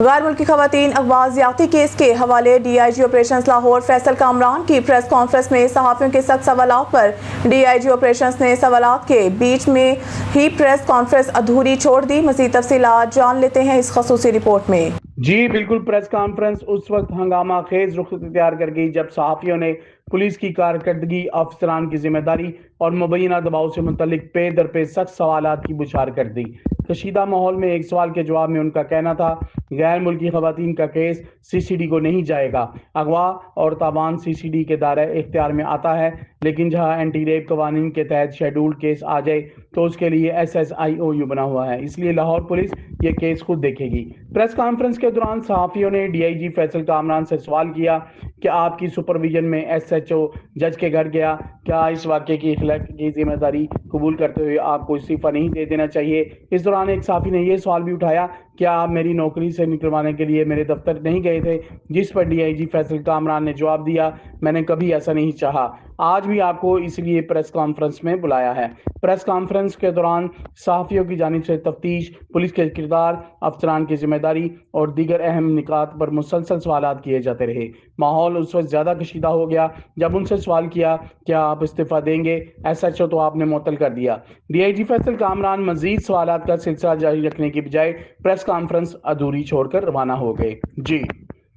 غیر ملکی خواتین اغوا زیادتی کیس کے حوالے D I G operations Lahore Faisal Kamran کی پریس کانفرنس میں صحافیوں کے سخت سوالات پر ڈی آئی جی آپریشنز نے سوالات کے بیچ میں ہی پریس کانفرنس ادھوری چھوڑ دی۔ مزید تفصیلات جان لیتے ہیں اس خصوصی رپورٹ میں۔ جی بالکل، پریس کانفرنس اس وقت ہنگامہ خیز رخ اختیار کر گئی جب صحافیوں نے پولیس کی کارکردگی، افسران کی ذمہ داری اور مبینہ دباؤ سے متعلق پے در پہ سخت سوالات کی بچھار کر دی۔ کشیدہ ماحول میں ایک سوال کے جواب میں ان کا کہنا تھا، غیر ملکی خواتین کا کیس سی سی ڈی کو نہیں جائے گا۔ اغوا اور تاوان سی سی ڈی کے دائرہ اختیار میں آتا ہے، لیکن جہاں اینٹی ریپ قوانین کے تحت شیڈولڈ کیس آ جائے تو اس کے لیے S S I O you بنا ہوا ہے، اس لیے لاہور پولیس یہ کیس خود دیکھے گی۔ پریس کانفرنس کے دوران صحافیوں نے ڈی آئی جی فیصل کامران سے سوال کیا کہ آپ کی سپرویژن میں ایس ایچ او جج کے گھر گیا، کیا اس واقعے کی خلاف کی ذمہ داری قبول کرتے ہوئے آپ کو استعفیٰ نہیں دے دینا چاہیے؟ اس دوران ایک صحافی نے یہ سوال بھی اٹھایا، کیا آپ میری نوکری سے نکلوانے کے لیے میرے دفتر نہیں گئے تھے؟ جس پر ڈی آئی جی فیصل کامران نے جواب دیا، میں نے کبھی ایسا نہیں چاہا، آج بھی آپ کو اس لیے پریس کانفرنس میں بلایا ہے۔ پریس کانفرنس کے دوران صحافیوں کی جانب سے تفتیش، پولیس کے کردار، افسران کی ذمہ داری اور دیگر اہم نکات پر مسلسل سوالات کیے جاتے رہے۔ ماحول اس وقت زیادہ کشیدہ ہو گیا جب ان سے سوال کیا، کیا آپ استعفیٰ دیں گے؟ ایس ایچ او تو آپ نے معطل کر دیا۔ ڈی آئی جی فیصل کامران مزید سوالات کا سلسلہ جاری رکھنے کی بجائے پریس کانفرنس ادھوری چھوڑ کر روانہ ہو گئے۔ جی